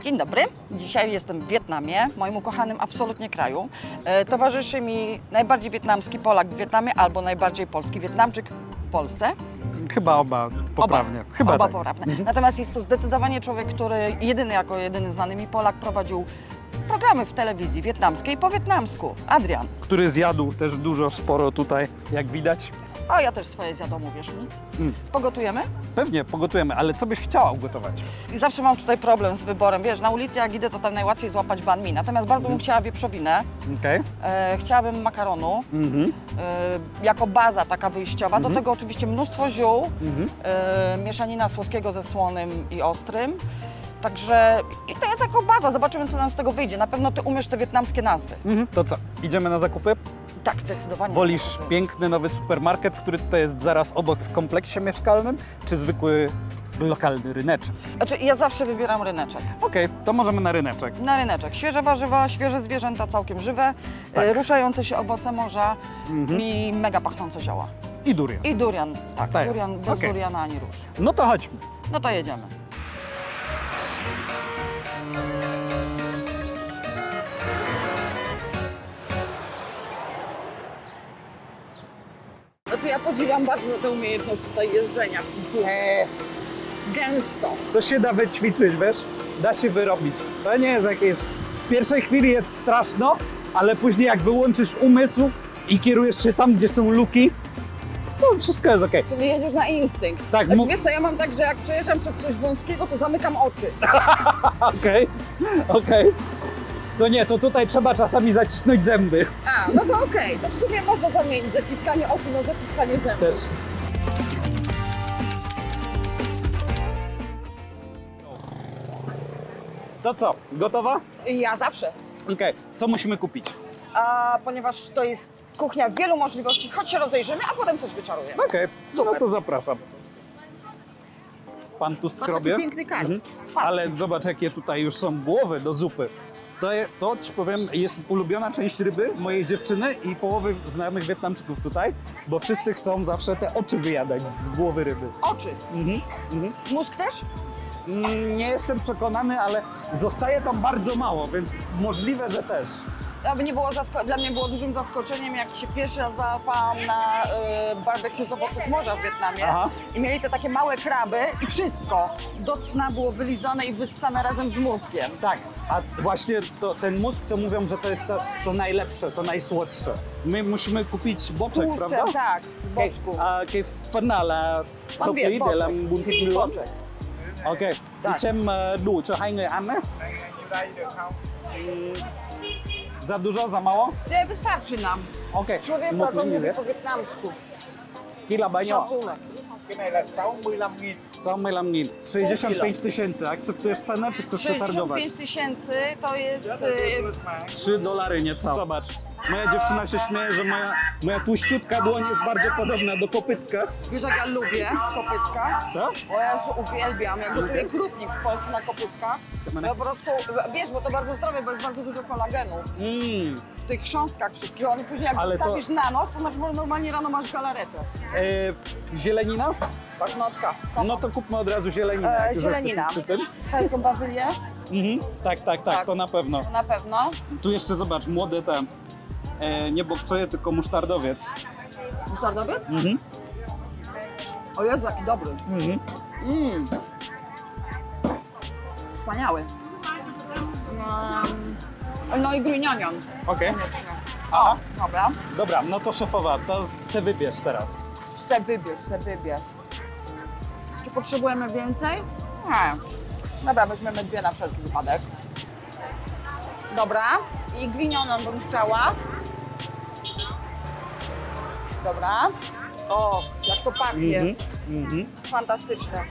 Dzień dobry, dzisiaj jestem w Wietnamie, moim ukochanym absolutnie kraju. Towarzyszy mi najbardziej wietnamski Polak w Wietnamie albo najbardziej polski Wietnamczyk w Polsce. Chyba oba poprawnie. Oba tak. poprawne. Natomiast jest to zdecydowanie człowiek, który jako jedyny znany mi Polak prowadził programy w telewizji wietnamskiej po wietnamsku. Adrian. Który zjadł też dużo, sporo tutaj, jak widać. O, ja też swoje zjadłam, uwierz mi. Pogotujemy? Pewnie pogotujemy, ale co byś chciała ugotować? I zawsze mam tutaj problem z wyborem. Wiesz, na ulicy jak idę, to tam najłatwiej złapać banh mi. Natomiast bardzo bym chciała wieprzowinę. Okej. Chciałabym makaronu jako baza taka wyjściowa. Do tego oczywiście mnóstwo ziół, mieszanina słodkiego ze słonym i ostrym. Także i to jest jako baza. Zobaczymy, co nam z tego wyjdzie. Na pewno ty umiesz te wietnamskie nazwy. To co, idziemy na zakupy? Tak, zdecydowanie. Wolisz piękny, nowy supermarket, który tutaj jest zaraz obok w kompleksie mieszkalnym, czy zwykły lokalny ryneczek? Znaczy, ja zawsze wybieram ryneczek. Okej, to możemy na ryneczek. Na ryneczek. Świeże warzywa, świeże zwierzęta, całkiem żywe, ruszające się owoce morza i mega pachnące zioła. I durian. I durian. Tak, To jest. durian, bez Okej. duriana ani róż. No to chodźmy. No to jedziemy. Znaczy ja podziwiam bardzo tę umiejętność tutaj jeżdżenia. Gęsto. To się da wyćwiczyć, wiesz? Da się wyrobić. To nie jest jakieś... W pierwszej chwili jest straszno, ale później jak wyłączysz umysł i kierujesz się tam, gdzie są luki, to wszystko jest okej. Czyli jedziesz na instynkt. Tak, Znaczy, wiesz co, ja mam tak, że jak przejeżdżam przez coś wąskiego, to zamykam oczy. Okej. To nie, to tutaj trzeba czasami zacisnąć zęby. A, no to okej. To w sumie można zamienić zaciskanie oczu na zaciskanie zębów. Też. To co, gotowa? Ja zawsze. Okej, co musimy kupić? A ponieważ to jest kuchnia wielu możliwości, choć się rozejrzymy, a potem coś wyczarujemy. Okej, no Super. to zapraszam. Pan tu skrobie. Jaki piękny karp. Ale zobacz, jakie tutaj już są głowy do zupy. To ci powiem, jest ulubiona część ryby mojej dziewczyny i połowy znajomych Wietnamczyków tutaj, bo wszyscy chcą zawsze te oczy wyjadać z głowy ryby. Oczy. Mózg też? Nie jestem przekonany, ale zostaje tam bardzo mało, więc możliwe, że też. Aby nie było dla mnie było dużym zaskoczeniem, jak się pierwszy raz załapałam na barbecue z owoców morza w Wietnamie. Aha. I mieli te takie małe kraby i wszystko do cna było wylizane i wyssane razem z mózgiem. Tak, a właśnie ten mózg to mówią, że to jest to najlepsze, to najsłodsze. My musimy kupić boczek, Tłuszcze, prawda? tak, w boczku. Cái phần nào là Pan hợp wie, lý để làm bún thịt nướng? Boczek. Ok, Tak. thì xem đủ cho 2 người ăn á. Za dużo, za mało? Nie, wystarczy nam. Ok, Człowiek một to miếng như mówi thế. po wietnamsku. Kilo là bao nhiêu? Szacunek. Cái này là 65.000. 65.000. 65 tysięcy. Akceptujesz cenę, czy chcesz się targować? 65 000 to jest... $3 niecałe. Zobacz, moja dziewczyna się śmieje, że moja tłuściutka dłoń jest bardzo podobna do kopytka. Wiesz, jak ja lubię kopytka? Tak? Bo ja uwielbiam, jak gotuję krupnik w Polsce na kopytkach. Ja po prostu, wiesz, bo to bardzo zdrowe, bo jest bardzo dużo kolagenu w tych chrząstkach wszystkich. One później jak Ale to- zostawisz na noc, to normalnie rano masz galaretę. Zielenina? Pachnotka. No to kupmy od razu zieleninę, jak już Zielenina. jesteśmy przy tym. Tajską bazylię? Tak, to na pewno. Na pewno. Tu jeszcze zobacz, młode te, nie bokczoje, tylko musztardowiec. Musztardowiec? O Jezu, jaki dobry. Wspaniały. No i grunionion. Okej. Koniecznie. O, dobra. Dobra, no to szefowa, to se wybierz teraz. Se wybierz. Czy potrzebujemy więcej? Nie. Dobra, weźmiemy 2 na wszelki wypadek. Dobra. I grinioną bym chciała. Dobra. O, jak to pachnie. Fantastyczne.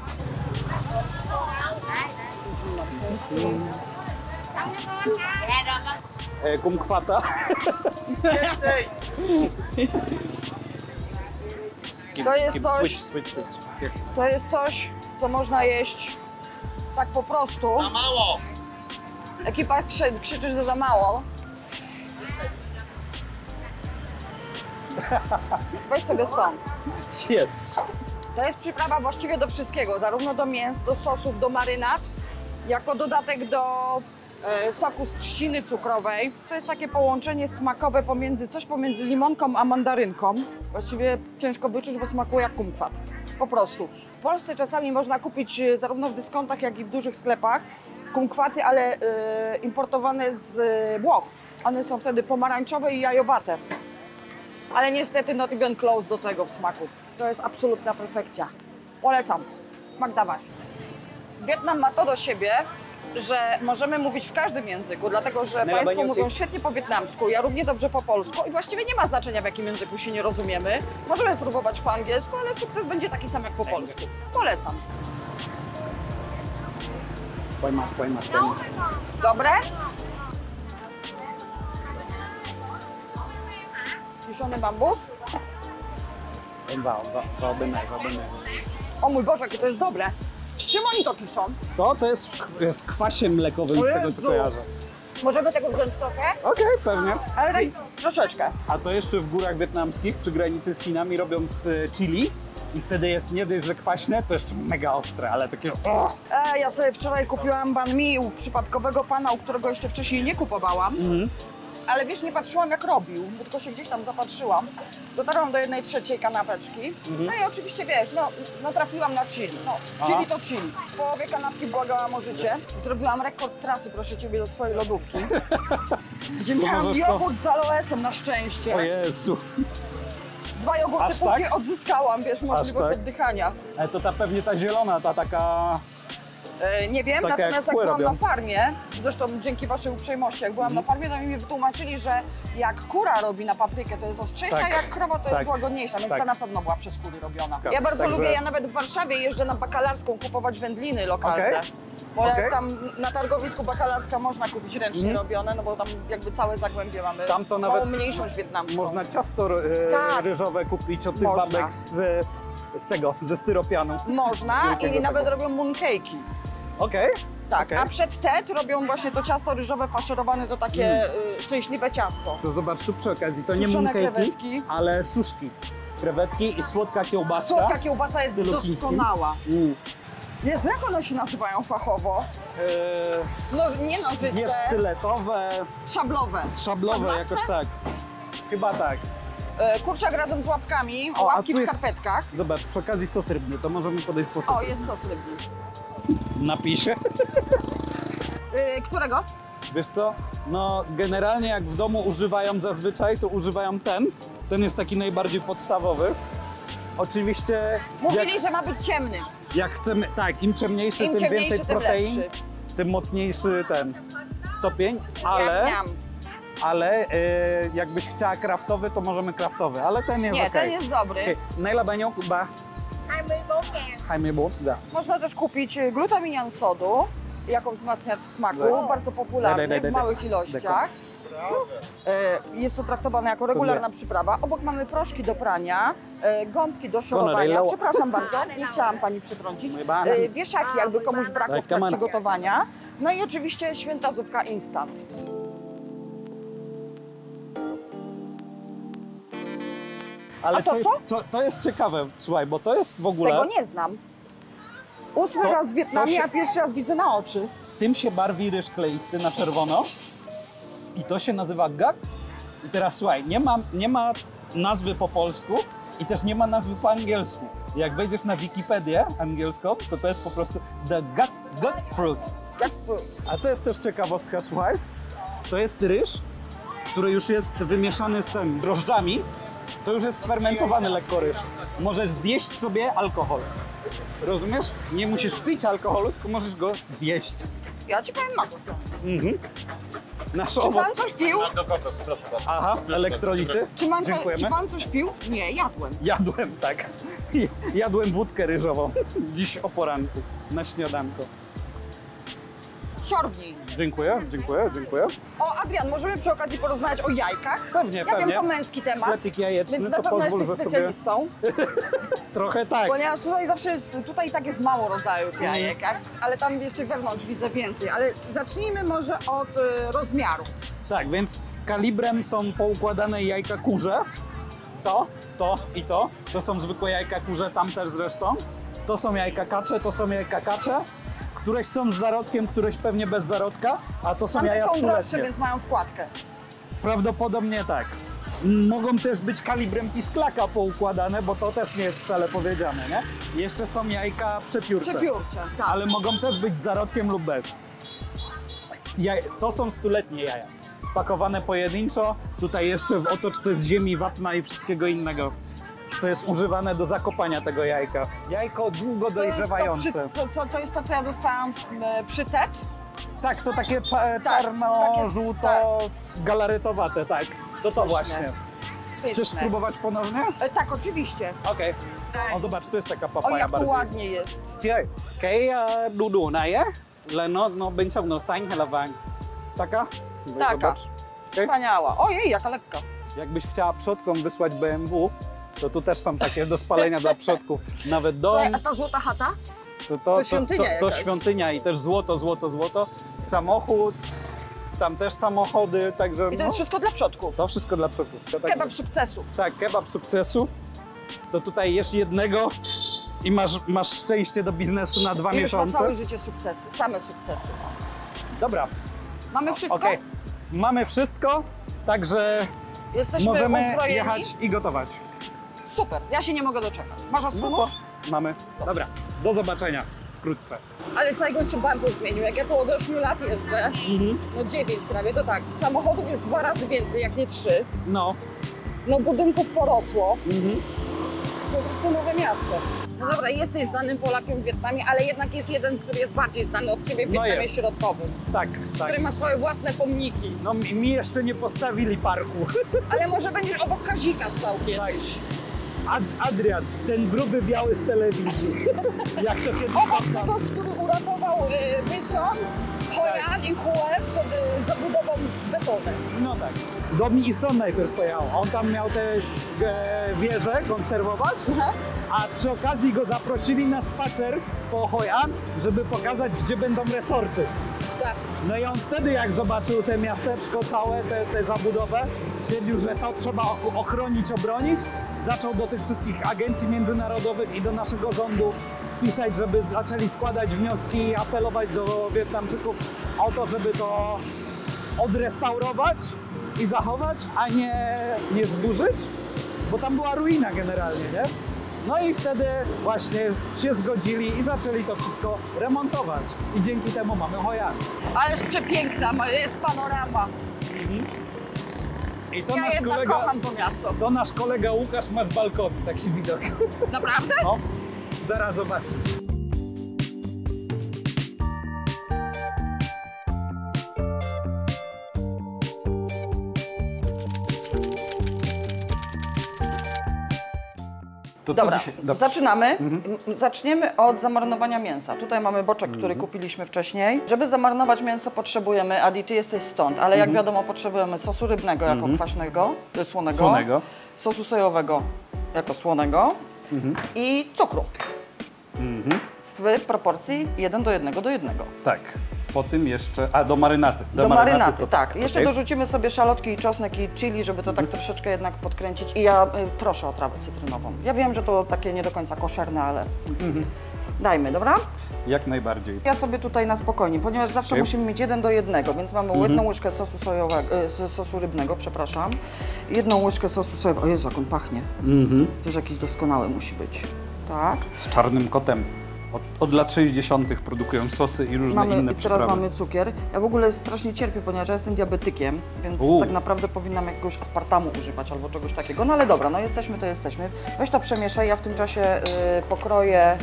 Kumkwata. To jest coś, Switch. to jest coś, co można jeść tak po prostu. Za mało. Ekipa krzyczy, że za mało. Weź sobie stąd. Yes. To jest przyprawa właściwie do wszystkiego, zarówno do mięs, do sosów, do marynat. jako dodatek do soku z trzciny cukrowej. To jest takie połączenie smakowe coś pomiędzy limonką a mandarynką. Właściwie ciężko wyczuć, bo smakuje jak kumkwat. Po prostu. W Polsce czasami można kupić zarówno w dyskontach, jak i w dużych sklepach kumkwaty, ale importowane z Włoch. One są wtedy pomarańczowe i jajowate. Ale niestety not even close do tego w smaku. To jest absolutna perfekcja. Polecam. Magda, waś. Wietnam ma to do siebie, że możemy mówić w każdym języku, dlatego że Państwo mówią świetnie po wietnamsku, ja równie dobrze po polsku i właściwie nie ma znaczenia, w jakim języku się nie rozumiemy. Możemy próbować po angielsku, ale sukces będzie taki sam jak po polsku. Polecam. Pojmak. Dobre? Kiszony bambus? Vào bên này. O mój Boże, jakie to jest dobre. Z czym oni to kiszą? To jest w kwasie mlekowym, O z tego co Jezu. kojarzę. Możemy tego wziąć trochę? Okej, pewnie. Ale tak troszeczkę. A to jeszcze w górach wietnamskich, przy granicy z Chinami, robią z chili. I wtedy jest nie dość, że kwaśne, to jeszcze mega ostre, ale takie... Ja sobie wczoraj kupiłam banh mi u przypadkowego pana, u którego jeszcze wcześniej nie kupowałam. Ale wiesz, nie patrzyłam jak robił, bo tylko się gdzieś tam zapatrzyłam. Dotarłam do 1/3 kanapeczki. No i oczywiście wiesz, no trafiłam na chili. No, chili to chili. W połowie kanapki błagałam o życie. Zrobiłam rekord trasy, proszę Ciebie, do swojej lodówki. Gdzie miałam możesz jogurt z aloesem na szczęście. O Jezu. 2 jogurty Aż później tak? odzyskałam, wiesz, możliwość tak? oddychania. To pewnie ta zielona, ta taka... Nie wiem, Taka natomiast jak jak kły byłam robią. na farmie, zresztą dzięki Waszej uprzejmości, jak byłam na farmie, to mi wytłumaczyli, że jak kura robi na paprykę, to jest ostrzejsza, Tak, a jak krowa to tak, jest łagodniejsza, więc tak. ta na pewno była przez kury robiona. Tak, Ja bardzo także- lubię, ja nawet w Warszawie jeżdżę na Bakalarską kupować wędliny lokalne. Okej. Bo Okej. jak tam na targowisku Bakalarska można kupić ręcznie robione, no bo tam jakby całe Zagłębie mamy, Tam to małą nawet mniejszą niż wietnamską. Można ciasto Tak. ryżowe kupić od tych Można. babek z tego, ze styropianu. Można Z wielkiego i nawet tego. robią mooncake'i. Okej. Tak, Okej. a przed TED robią właśnie to ciasto ryżowe faszerowane, to takie szczęśliwe ciasto. To zobacz tu przy okazji, to nie Suszone mooncakey, krewetki. ale suszki. Krewetki i słodka kiełbaska. Słodka kiełbasa w jest stylu chińskim. doskonała. Mm. Jezu, jak one się nazywają fachowo? No nie nożyce, Nie sztyletowe, szablowe. szablowe, Szablaste? jakoś tak. Chyba tak. Kurczak razem z łapkami, O, a łapki tu w jest- skarpetkach. Zobacz, przy okazji sos rybny, to możemy podejść po sos O, rybny. jest sos rybny. Napisie. Którego? Wiesz co? No generalnie jak w domu używają zazwyczaj, to używają ten. Ten jest taki najbardziej podstawowy. Oczywiście Mówili, że ma być ciemny. jak chcemy, tak, im ciemniejszy, Im tym ciemniejszy, więcej tym protein, lepszy. tym mocniejszy ten stopień, Miam, miam. ale jakbyś chciała kraftowy, to możemy kraftowy, ale ten jest Nie, okej. ten jest dobry. Okay. Này là bao nhiêu ba? 24.000. 24, dạ. Można też kupić glutaminian sodu jako wzmacniacz smaku, Tak. bardzo popularny Daj. w małych ilościach. Jest to traktowane jako regularna przyprawa. Obok mamy proszki do prania, gąbki do szorowania. Konrad, Przepraszam bardzo, nie chciałam Pani przetrącić. Mój ban. Wieszaki, jakby komuś brakło Tak, w trakcie kamana. gotowania. No i oczywiście święta zupka instant. Ale A to to jest ciekawe, słuchaj, bo to jest w ogóle, Tego nie znam. 8 To- raz w Wietnamie, to się- a pierwszy raz widzę na oczy. tym się barwi ryż kleisty na czerwono i to się nazywa gak. I teraz słuchaj, nie ma nazwy po polsku i też nie ma nazwy po angielsku. Jak wejdziesz na Wikipedię angielską, to jest po prostu the gak fruit. A to jest też ciekawostka, słuchaj, to jest ryż, który już jest wymieszany z tym drożdżami, to już jest sfermentowany lekko ryż. Możesz zjeść sobie alkohol. Rozumiesz? Nie musisz pić alkoholu, tylko możesz go zjeść. Ja Ci powiem, ma to sens. Nasz Czy Pan owoc. coś pił? Do kokos, proszę bardzo. Aha, elektrolity. Czy Dziękujemy. Pan coś pił? Nie, jadłem. Jadłem, tak. Jadłem wódkę ryżową dziś o poranku na śniadanko. Siorbnij. Dziękuję. O, Adrian, możemy przy okazji porozmawiać o jajkach? Pewnie, Ja pewnie. wiem, to męski temat, Sklepik jajeczny, więc to na pewno pozwól, jesteś że sobie specjalistą. trochę tak. Ponieważ tutaj zawsze jest, tutaj tak jest mało rodzajów jajek, ale tam jeszcze wewnątrz widzę więcej. Ale zacznijmy może od rozmiarów. Tak, więc kalibrem są poukładane jajka kurze. To i to. To są zwykłe jajka kurze, tam też zresztą. To są jajka kacze, to są jajka kacze, Któreś są z zarodkiem, któreś pewnie bez zarodka, a to są Tamte jaja są droższe, stuletnie. więc mają wkładkę. Prawdopodobnie tak. Mogą też być kalibrem pisklaka poukładane, bo to też nie jest wcale powiedziane, nie? Jeszcze są jajka przepiórcze. Przepiórcze, tak. Ale mogą też być z zarodkiem lub bez. To są stuletnie jaja. Pakowane pojedynczo, tutaj jeszcze w otoczce z ziemi, wapna i wszystkiego innego, co jest używane do zakopania tego jajka. Jajko długo dojrzewające. To jest to, co ja dostałam przy TED. Tak, to takie takie- czarno-żółto, galaretowate, tak. To Pyszne. właśnie. Chcesz Pyszne. spróbować ponownie? Tak, oczywiście. Okej. O, zobacz, tu jest taka O, papaja jak to bardziej. ładnie jest. Chị ơi, cái đu đủ này á là nó bên trong nó xanh hay là vàng? Taka? Weź Taka. zobacz. Okej? Wspaniała. Ojej, jaka lekka. Jakbyś chciała przodkom wysłać BMW, to tu też są takie do spalenia dla przodków. Nawet dom, Słuchaj, a ta złota chata? to świątynia to jakaś. świątynia i też złoto, złoto, złoto. Samochód, tam też samochody, także I to jest wszystko dla przodków. to wszystko dla przodków. To tak- Kebab sukcesu. Tak, kebab sukcesu. To tutaj jesz jednego i masz szczęście do biznesu na 2 I już na miesiące. całe życie sukcesy, same sukcesy. Dobra, Mamy wszystko? okej. Mamy wszystko, także Jesteśmy możemy uzbrojeni? jechać i gotować. Super, ja się nie mogę doczekać. Masz ostry No nóż? to mamy. Dobra, do zobaczenia wkrótce. Ale Saigon się bardzo zmienił. Jak ja tu od 8 lat jeżdżę, no 9 prawie, to tak, samochodów jest 2 razy więcej, jak nie 3. No. No budynków porosło. Po prostu nowe miasto. No dobra, jesteś znanym Polakiem w Wietnamie, ale jednak jest jeden, który jest bardziej znany od Ciebie w No Wietnamie jest. Środkowym, Tak, tak. który ma swoje własne pomniki. No mi jeszcze nie postawili parku. Ale może będziesz obok Kazika stał kiedyś. Adrian, ten gruby biały z telewizji. Jak to kiedyś Obok tam- tego, który uratował Wysion, Hojan i Hue przed zabudową betonem. No tak. Do Mison najpierw pojechał. On tam miał te wieże konserwować, Aha. a przy okazji go zaprosili na spacer po Hoi An, żeby pokazać, gdzie będą resorty. Tak. No i on wtedy, jak zobaczył te miasteczko całe, tę zabudowę, stwierdził, że to trzeba ochronić, obronić. Zaczął do tych wszystkich agencji międzynarodowych i do naszego rządu pisać, żeby zaczęli składać wnioski i apelować do Wietnamczyków o to, żeby to odrestaurować i zachować, a nie zburzyć, bo tam była ruina generalnie, nie? No i wtedy właśnie się zgodzili i zaczęli to wszystko remontować. I dzięki temu mamy Hoi An. Ależ przepiękna, jest panorama. I to Ja nasz jednak kolega, kocham to miasto. to nasz kolega Łukasz ma z balkonu taki widok. Naprawdę? No, zaraz zobaczysz. To co Dobra, dzisiaj? Dobrze. zaczynamy. Zaczniemy od zamarnowania mięsa. Tutaj mamy boczek, który kupiliśmy wcześniej. Żeby zamarnować mięso potrzebujemy, Adi, ty jesteś stąd, ale jak wiadomo potrzebujemy sosu rybnego jako kwaśnego, słonego, Słonego. sosu sojowego jako słonego i cukru w proporcji 1:1:1. Tak. Po tym jeszcze... A, do marynaty. Do marynaty, to tak. Jeszcze okej. dorzucimy sobie szalotki i czosnek i chili, żeby to tak troszeczkę jednak podkręcić. I ja proszę o trawę cytrynową. Ja wiem, że to takie nie do końca koszerne, ale dajmy, dobra? Jak najbardziej. Ja sobie tutaj na spokojnie, ponieważ zawsze Okej. musimy mieć 1:1, więc mamy jedną łyżkę sosu sojowego, sosu rybnego, przepraszam, jedną łyżkę sosu sojowego. O Jezu, jak on pachnie. Też jakiś doskonały musi być. Tak. Z czarnym kotem. Od lat 60. produkują sosy i różne inne I teraz przyprawy. mamy cukier. Ja w ogóle strasznie cierpię, ponieważ ja jestem diabetykiem, więc tak naprawdę powinnam jakiegoś aspartamu używać albo czegoś takiego. No ale dobra, no jesteśmy to jesteśmy. Weź to przemieszaj, ja w tym czasie pokroję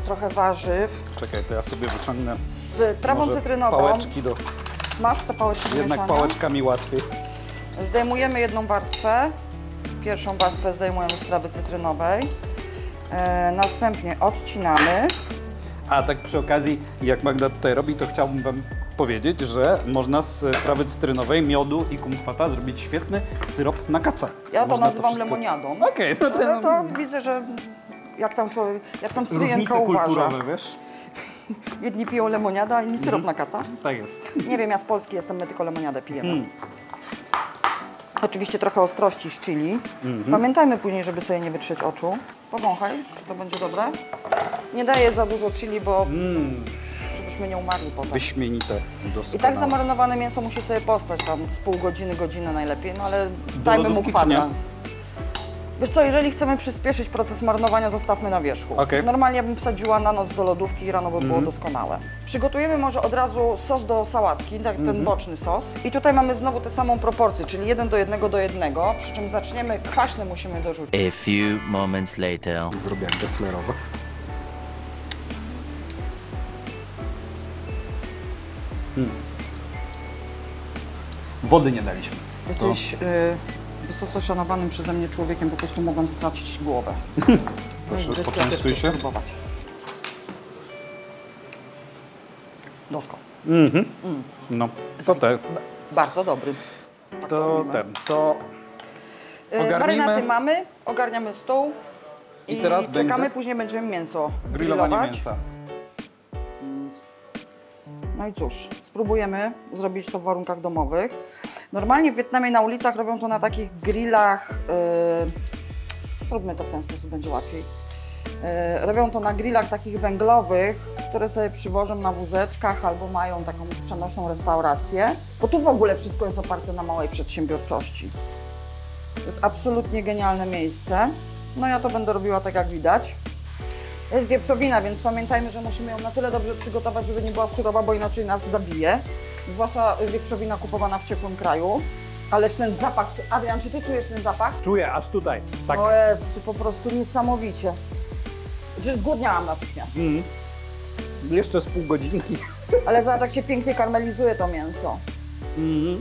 trochę warzyw Czekaj, to ja sobie wyciągnę z trawą może cytrynową. pałeczki do... Masz te pałeczki do Jednak mieszania? pałeczkami łatwiej. Zdejmujemy jedną warstwę. Pierwszą warstwę zdejmujemy z trawy cytrynowej. Następnie odcinamy. A tak przy okazji, jak Magda tutaj robi, to chciałbym Wam powiedzieć, że można z trawy cytrynowej, miodu i kumkwata zrobić świetny syrop na kaca. Ja to Można nazywam wszystko- lemoniadą. Okej, no to, Ale to widzę, że jak tam człowiek, jak tam stryjenka różnice uważa. kulturowe, wiesz? Jedni piją lemoniadę, a inni syrop na kaca. Tak jest. Nie wiem, ja z Polski jestem, my tylko lemoniadę pijemy. Oczywiście trochę ostrości z chili. Pamiętajmy później, żeby sobie nie wytrzeć oczu. Powąchaj, czy to będzie dobre. Nie daję za dużo chili, bo żebyśmy nie umarli potem. Wyśmienite, I doskonałe. tak zamarynowane mięso musi sobie postać tam z pół godziny, godzinę najlepiej, no ale dajmy mu lodówki, czy nie? kwadrans. Wiesz co, jeżeli chcemy przyspieszyć proces marynowania, zostawmy na wierzchu. Okej. Normalnie bym wsadziła na noc do lodówki i rano by było doskonałe. Przygotujemy może od razu sos do sałatki, tak ten boczny sos. I tutaj mamy znowu tę samą proporcję, czyli 1 do 1 do 1, przy czym zaczniemy, kwaśny musimy dorzucić. A few moments later. Zrobię jak Gesslerowo. Wody nie daliśmy. Jesteś wysoce szanowanym przeze mnie człowiekiem, po prostu mogłam stracić głowę. Proszę, No i poczęstuj też się. chcę spróbować. Dosko. No, to te, Bardzo dobry. Tak to robimy. to ogarnijmy. Marynaty mamy, ogarniamy stół I teraz czekamy, będzie później będziemy mięso grillowanie grillować. mięsa. No i cóż, spróbujemy zrobić to w warunkach domowych. Normalnie w Wietnamie na ulicach robią to na takich grillach, zróbmy to w ten sposób, będzie łatwiej. Robią to na grillach takich węglowych, które sobie przywożą na wózeczkach albo mają taką przenośną restaurację. Bo tu w ogóle wszystko jest oparte na małej przedsiębiorczości. To jest absolutnie genialne miejsce. No ja to będę robiła tak jak widać. Jest wieprzowina, więc pamiętajmy, że musimy ją na tyle dobrze przygotować, żeby nie była surowa, bo inaczej nas zabije. Zwłaszcza wieprzowina kupowana w ciepłym kraju. Ależ ten zapach, Adrian, czy ty czujesz ten zapach? Czuję aż tutaj. Tak. O Jezu, po prostu niesamowicie. Znaczy, zgłodniałam natychmiast. Jeszcze z pół godzinki. Ale zobacz, jak się pięknie karmelizuje to mięso.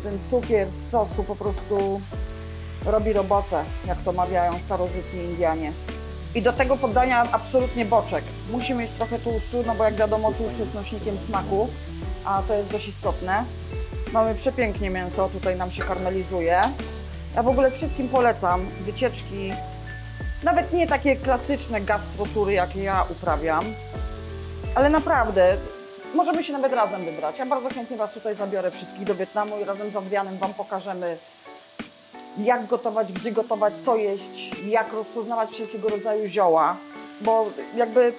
Ten cukier z sosu po prostu robi robotę, jak to mawiają starożytni Indianie. I do tego poddania absolutnie boczek. Musi mieć trochę tłuszczu, no bo jak wiadomo tłuszcz jest nośnikiem smaku, a to jest dość istotne. Mamy przepięknie mięso, tutaj nam się karmelizuje. Ja w ogóle wszystkim polecam wycieczki, nawet nie takie klasyczne gastrotury, jakie ja uprawiam, ale naprawdę możemy się nawet razem wybrać. Ja bardzo chętnie Was tutaj zabiorę wszystkich do Wietnamu i razem z Adrianem Wam pokażemy, jak gotować, gdzie gotować, co jeść, jak rozpoznawać wszelkiego rodzaju zioła, bo jakby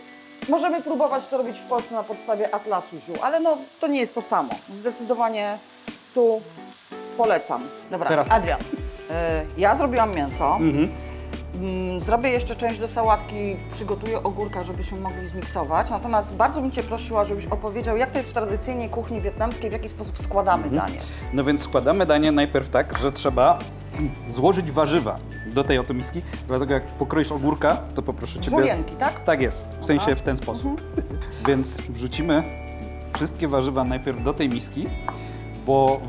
możemy próbować to robić w Polsce na podstawie atlasu ziół, ale no to nie jest to samo. Zdecydowanie tu polecam. Dobra, Teraz- Adrian, ja zrobiłam mięso. Zrobię jeszcze część do sałatki, przygotuję ogórka, żebyśmy mogli zmiksować. Natomiast bardzo bym Cię prosiła, żebyś opowiedział, jak to jest w tradycyjnej kuchni wietnamskiej, w jaki sposób składamy danie. No więc składamy danie najpierw tak, że trzeba złożyć warzywa do tej oto miski. Dlatego jak pokroisz ogórka, to poproszę Ciebie... Żulienki, tak? Tak jest, w sensie w ten sposób. Więc wrzucimy wszystkie warzywa najpierw do tej miski, bo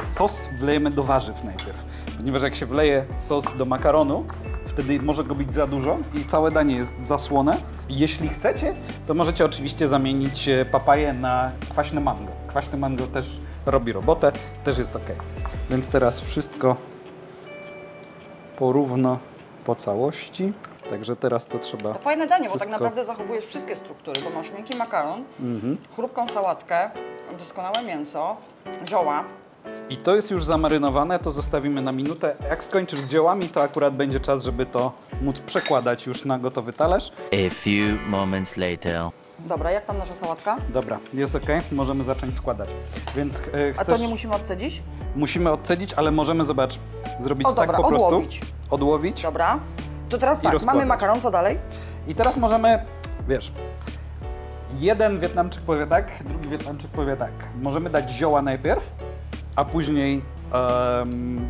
sos wlejemy do warzyw najpierw. Ponieważ jak się wleje sos do makaronu, wtedy może go być za dużo i całe danie jest zasłone. Jeśli chcecie, to możecie oczywiście zamienić papaję na kwaśne mango. Kwaśne mango też robi robotę, też jest ok. Więc teraz wszystko porówno po całości. Także teraz to trzeba... To fajne danie, bo tak wszystko- naprawdę zachowujesz wszystkie struktury, bo masz miękki makaron, chrupką sałatkę, doskonałe mięso, zioła. I to jest już zamarynowane, to zostawimy na minutę. Jak skończysz z ziołami, to akurat będzie czas, żeby to móc przekładać już na gotowy talerz. A few moments later. Dobra, jak tam nasza sałatka? Dobra, jest ok, możemy zacząć składać. Więc A chcesz... to nie musimy odcedzić? Musimy odcedzić, ale możemy, zobacz, zrobić O, tak dobra, po prostu. odłowić. Odłowić. Dobra. To teraz I tak, rozkładać. mamy makaron, co dalej? I teraz możemy, wiesz, jeden Wietnamczyk powie tak, drugi Wietnamczyk powie tak. Możemy dać zioła najpierw, a później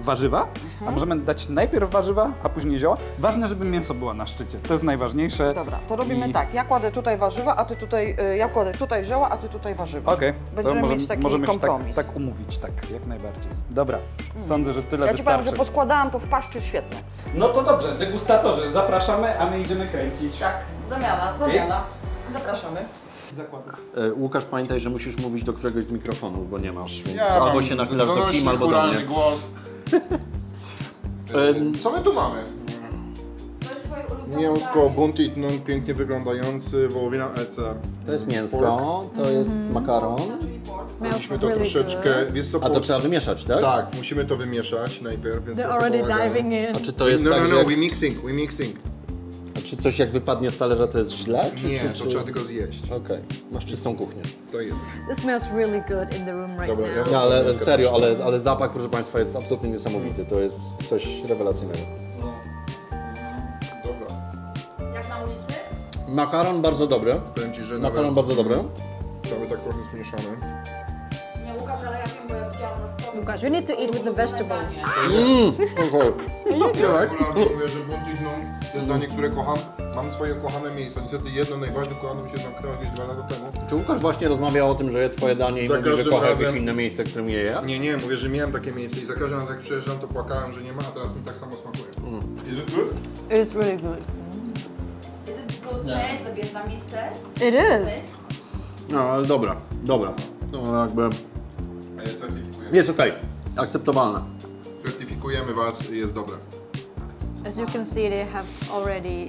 warzywa, a możemy dać najpierw warzywa, a później zioła. Ważne, żeby mięso było na szczycie, to jest najważniejsze. Dobra, to robimy I- tak. Ja kładę tutaj warzywa, a ty tutaj, ja kładę tutaj zioła, a ty tutaj warzywa. Okej, Będziemy to mieć taki możemy się kompromis. tak umówić, tak, jak najbardziej. Dobra, sądzę, że tyle Ja ci powiem, wystarczy. że poskładałam to w paszczy świetnie. No to dobrze, degustatorzy, zapraszamy, a my idziemy kręcić. Tak, zamiana. Zapraszamy. Zakładów. Łukasz, pamiętaj, że musisz mówić do któregoś z mikrofonów, bo nie masz, więc Ja albo mam się nachylasz do donośny, Kim, albo do góralny mnie. głos. Co my tu mamy? Mięsko, bunty tnung, pięknie wyglądający, wołowina ECR. To jest mięsko, to jest makaron, Musimy to troszeczkę, wiesz co, a to trzeba wymieszać, tak? tak, musimy to wymieszać najpierw, więc They're trochę already pomagamy. diving in. A czy to jest No, tak, no, że no, jak, we mixing. Czy coś jak wypadnie z talerza to jest źle? Nie, to trzeba tylko zjeść. Okej, masz czystą kuchnię. To jest. This smells really good in the room right Dobra, now. ja- No ale serio, ale zapach, proszę Państwa, jest absolutnie niesamowity. To jest coś rewelacyjnego. Dobra. Jak na ulicy? Makaron bardzo dobry. Powiem Ci, że Makaron bardzo dobry. cały tak trochę zmieszany. Nie, Łukasz, ale ja wiem, bo ja widziałam na stole. Łukasz, you need to eat with the vegetables. Regularnie mówię, że Buntignon to jest danie, które kocham. Mam swoje kochane miejsca. Niestety jedno najbardziej kochane mi się zamknęło jakieś 2 lata temu. Czy Łukasz właśnie rozmawiał o tym, że je Twoje danie i Za mówi, że każdym kocha razem- jakieś inne miejsce, którym je je? Nie, mówię, że miałem takie miejsce i za każdym razem jak przyjeżdżam, to płakałem, że nie ma, a teraz mi tak samo smakuje. Is it good? It is really good. Is it good taste, the Vietnamese taste? It is. No ale dobra. No jakby... A je certyfikujemy. Jest okej, akceptowalne. Certyfikujemy Was i jest dobre. As you can see, they have already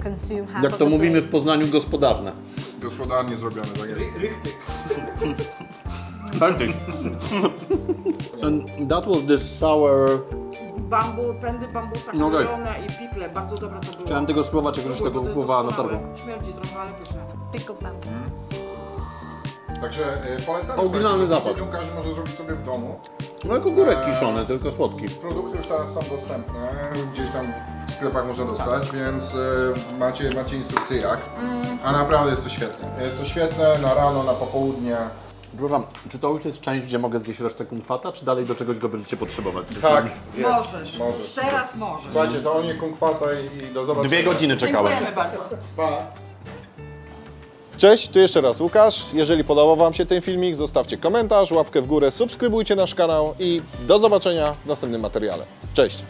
consumed half Jak of to the mówimy w plate. Poznaniu, gospodarne. Gospodarnie zrobione, tak jest. Rychtyk. Perfect. And that was this sour... Pędy bambusa No okej. krojone i pikle, bardzo dobre to było. Chciałem tego spróbować, jak już Próbuj, tego bo to jest upływała na doskonałe. targu. Śmierdzi trochę, ale pyszne. Pickle pan. Także polecamy. Oryginalny słuchajcie, zapach. Każdy może zrobić sobie w domu. No jak ogórek kiszony, tylko słodki. Produkty już teraz są dostępne, gdzieś tam w sklepach można dostać, więc macie instrukcję jak. A naprawdę jest to świetne. Jest to świetne na rano, na popołudnie. Przepraszam, czy to już jest część, gdzie mogę zjeść resztę kumkwata, czy dalej do czegoś go będziecie potrzebować? Tak, Możesz, możesz. już teraz możesz. Słuchajcie, to nie kunkwata i do zobaczenia. 2 godziny czekałem. Dziękujemy bardzo. Pa. Cześć, tu jeszcze raz Łukasz. Jeżeli podobał Wam się ten filmik, zostawcie komentarz, łapkę w górę, subskrybujcie nasz kanał i do zobaczenia w następnym materiale. Cześć!